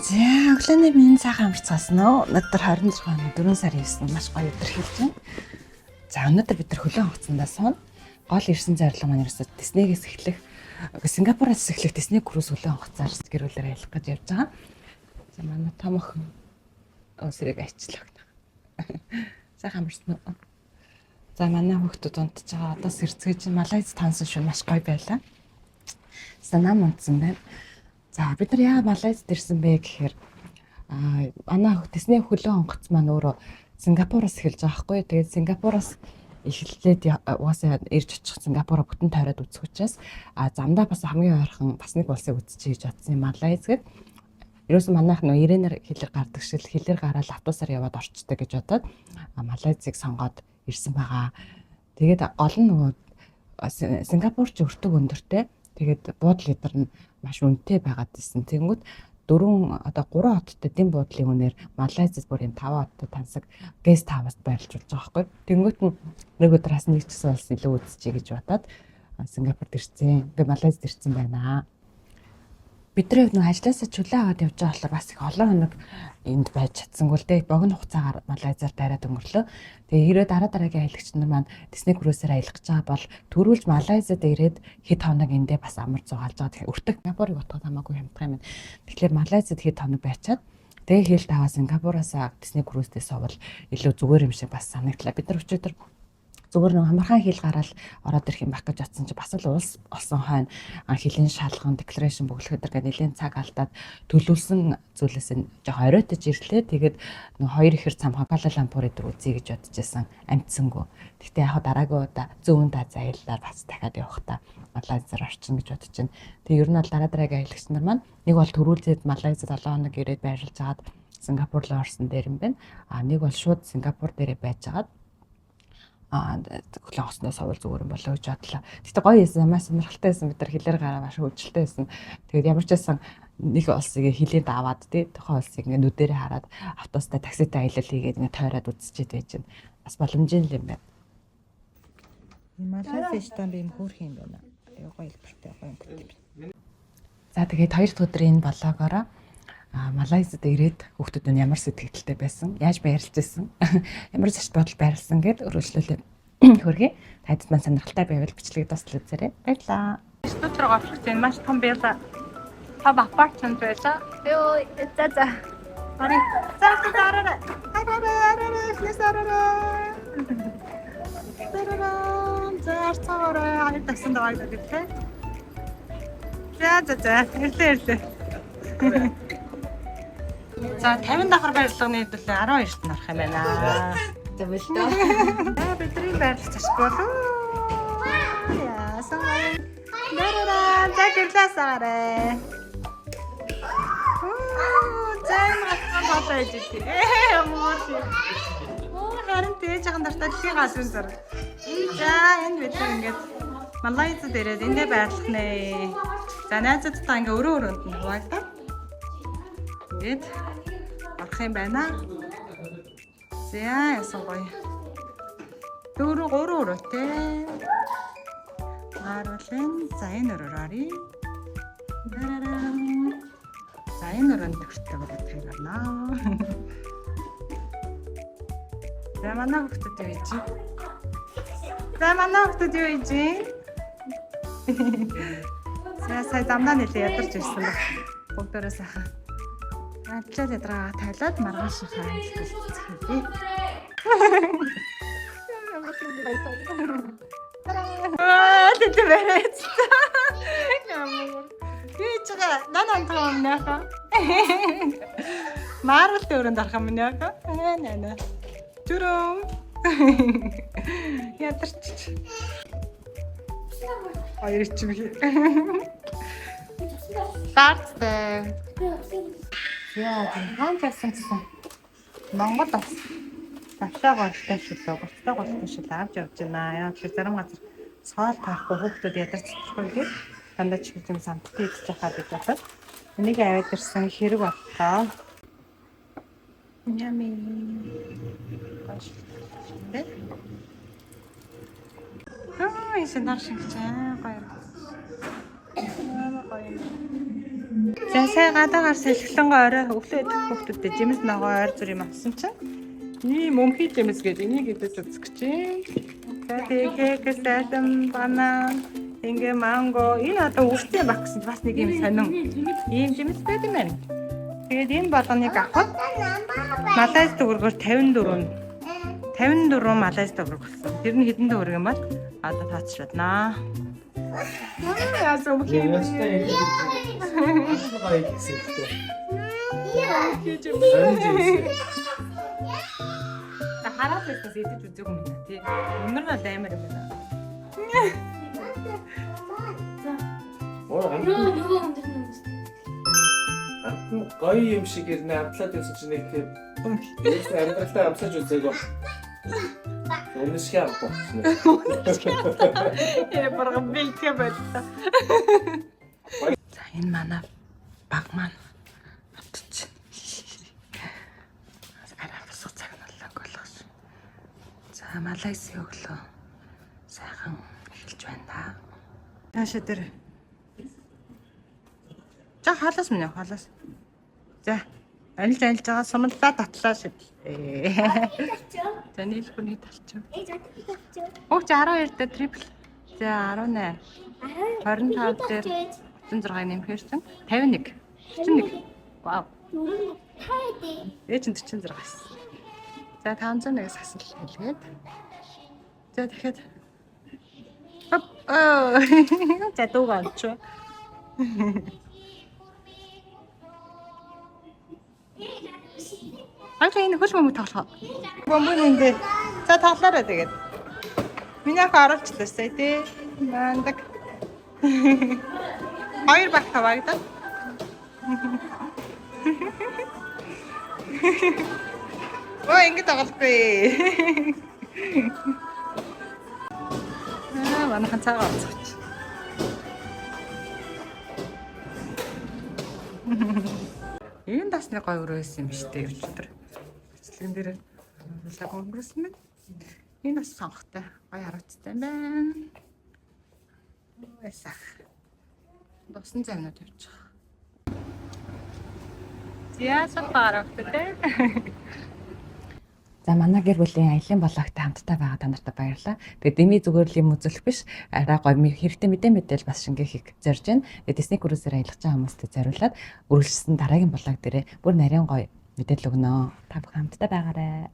За өглөөний минь цагаан амарцсан уу? Өнөөдөр 26 оны 4 сарын 9-нд маш гоё өдөр хэлж байна. За өнөөдөр бид нар хөлөө хоцсондоо сууна. Гол ирсэн зорилго маань ерөөсөө Диснейгээс эхлэх, Сингапураас эхлэх Дисней круиз хөлөө хоцсоор гэрүүлээр аялах гэж явж байгаа. За манай том охин өсрэг ачлаа. Сайхан амарсан уу? За манай хүүхдүүд унтж байгаа. Одоо сэрцгэж Малайз тансан шүү маш гоё байлаа. Санаа унтсан байна. За бид нар яагаад Малайзд ирсэн бэ гэхээр манай Дисней хөлөө онгоц маань өөрөө Сингапураас эхэлж байгаа хгүй. Тэгээд Сингапураас эхлээд угаасаа ирж очих Сингапураа бүтэн тойроод үзэх учраас замдаа бас хамгийн ойрхон бас нэг улсыг үзчихье гэж бодсон юм Малайз гээд. Ерөөсөн манайх нөө ирээнээр хэлээр гардаг шиг хэлээр гараад автобусаар яваад орчтой гэж бодоод Малайзыг сонгоод ирсэн байгаа. Тэгээд гол нь нөгөө Сингапур ч өртөг өндөртэй. Тэгээд буудлын эдэр нь маш үнэтэй байгаад ирсэн. Тэнгүүд 3 хоттой дэм буудлын үнээр Малайзд бүр юм 5 хоттой тансаг гест хаус байрлаж болж байгаа байхгүй. Тэнгүүд нэг өдрөөс нэг ч гэсэн улс илүү үзчихье гэж бодоод Сингапурд ирсэн. Ингээ Малайзд ирсэн байна. Бидний хувьд нэг ажлаасаа чөлөө аваад явж байгаа болохоор бас их олон хоног энд байж чадсангүй л дээ. Богино хугацаагаар Малайзаар дараад өнгөрлөө. Тэгээ хэрэг дараагийн аялагч нар маань Дисней круизээр аялах гэж байгаа бол төрүүлж Малайзад ирээд хэд хоног эндээ бас амар зугаалж байгаа. Тэгэхээр өртөг Сингапурыг утгаад хамаагүй хямдхан юм. Тэгэхээр Малайзад хэд хоног байчаад тэгээ хэлд аваа Сингапураас Дисней круизтэй совол илүү зүгээр юм шиг бас санагдлаа. Бид нар өчигдөр зүгээр нэг хамархан хэл гараад ороод ирэх юм байх гэж бодсон чи бас л улс олсон хойно хэлийн шалган declaration бүглэх гэдэг нэлийн цаг алдаад төлөвлөсөн зүйлээс нь жоо оройтож ирлээ. Тэгээд нэг хоёр ихэр цамхаа Куала-Лумпур дээр үзье гэж бодож байсан амтсангүй. Гэхдээ яг дараагийн удаа зүүн зайлаар бас дахиад явах та Малайзаар орчин гэж бодож байна. Тэгээ ер нь бол дараагийн аялагч нар маань нэг бол төрүүлээд Малайзад 7 хоног ирээд байрлаж агаад Сингапур руу орсон дээр юм байна. Нэг бол шууд Сингапур дээрээ байж агаад хөлөө хосноо совол зүгээр юм болоо гэж бодлоо. Гэтэ гоё байсан, маш сонирхолтой байсан. Бид нар хэлээр гараа маш хөвчлөлтэй байсан. Тэгээд ямар ч байсан нэг улсыг хилээд аваад тий тухайн улсыг ингээ нүдэрээ хараад автобустай такситай аялал хийгээд ингээ тойроод үзчихэд байж байна. Бас боломжийн юм байна. Малайз станд юм хөөрх юм байна. Гоё хэлбэртэй гоё өнгөтэй байна. За тэгээд хоёр дахь өдрийн блогоороо Малайзад ирээд хүүхдүүд нь ямар сэтгэлтэй байсан, яаж баярлж байсан, ямар зочд бодол байрлсан гэд өргөжлөлөө хөргий. Тайдад маань сонирхолтой байвал бичлэгийг дуустал үзээрэй. Баярлалаа. Студрог авах гэж маш том байлаа. Та апартмент байлаа. Ёо, за. Бари. Зараараа. Хайраараа, флэсараа. Зарцаараа, анид тасан даваа гэдэг. За. Ирлээ. За 50 давхар барилганы хэдүүлээ 12-т нарах юм байна. За болтоо. Бидний байрлах зас болоо. Яасан. За гэрлээсаарэ. Зэн хатан болоо ижил. Харин тээж хаан дартаа дэлхийн гасын зар. За энэ бид ингээд Малайзад ирээд эндээ байрлах нэ. За найзуудтай ингээ өрөөнд нь хуваагдаа. Ингээд орох юм байна. За яасан гоё. 3 өрөөтэй. Харуулын за энэ өрөөр оръё. За энэ өрөөнд төгсдөг гэдэг юм байна. За манай хүүхдүүд юу хийж байна? За сая замдаа нэлээ ядарч ирсэн баг. Бүгдээрээ сайхан. Атлаа ядраа тайлаад маргааш хаа хэлчихье. Тэт бэрэж. Ямар. Тийчгээ нанан тоомнаа. Марвел төрөнд арах юм яа. Наа. Түрөө. Ядарч. Хоёр чимхи. Таарцтай. Яа, хаан байсан. Монгол бас тавшаа голтой шилээ, голтой шил авч явж байна. Яа, тэгэхээр зарим газар цоол таахгүй хүүхдүүд ядарч чадахгүй гэж дандаа ч юм самттай идэж байхад гэж бодоод энийг аваад ирсэн хэрэг боллоо. Ями. Энэ нар шиг чаа гоё. Гоё. За сайн гадаагаар салхилангой орой өглөө идэх хүүхдүүдэд жимс ногоо ойр зүр юм авсан чинь ийм өмхий жимс гэдэг энийг идэж үзэх гэж байна. За тэгээ кэстэм банан ингээ манго энэ одоо үртэй баг гэсэн бас нэг юм сонин ийм жимс байт юм байна. Тэгээд энэ болгоныг авах Малайз төгрөгөөр 54 Малайз төгрөг болсон. Тэр нь хэдэн төгрөг юм бол одоо тооцоолно. Яасан өмхий юм. Хараад байснаас идэж үзег юм байна тий. Өнөр нь амар юм байна. Гоё юм шиг ирнэ амтлаад байсан чинь нэг тийм амьдралаа амсаж үзээгөө. Өнөшгөө авахгүй. Яа барган бэлтгэе байлаа. За энэ манай баг маань авчих. Арай босго цаг нөлөө болгосон. За Малайз өглөө сайхан эхэлж байна да. Таашаа дээр. За халаас минь халаас. За анилж байгаа сумлаа татлаа шид. За нийлхүний талчаа. Хөөч 12 дээр трипл. За 18. 25 дээр 36 нэмэхээр чинь 51. 41. Вау. Ээж нь 46 байсан. За 501-ээс асал хэлгээд. За дахиад. Хоп. За дууг онцоо. Анх энэ хөл бөмбөг тоглох. Бөмбөг энэ. За тоглоорой тэгээд. Миний ах оруулчлаа сая тий. Мандаг. Хоёр баг тавагдаа. Оо ингэ тоглохгүй. Манайхан цагаан онцгоч. Энэ бас нэг гоё өрөөсөн юм шүү дээ өчтөр. Цэцлэгэн дээр лаг өнгөрсөн байна. Энэ бас сонгохтой. Гоё харагдсан байна. Эсах. Досон замнууд явж байгаа. Яасан парагтай. За манай гэр бүлийн аялын блогтой хамтдаа байгаа та нартай баярлалаа. Тэгээд дэмий зүгээр л юм үзүүлэх биш. Арай гоё хэрэгтэй мэдээлэл бас шингээхийг зорж байна. Тэгээд Disney Cruise-ээр аялах байгаа хүмүүстээ зориулаад үргэлжлсэн дараагийн блог дээрээ бүр нарийн гоё мэдээлэл өгнө. Та бүхэн хамтдаа байгаарай.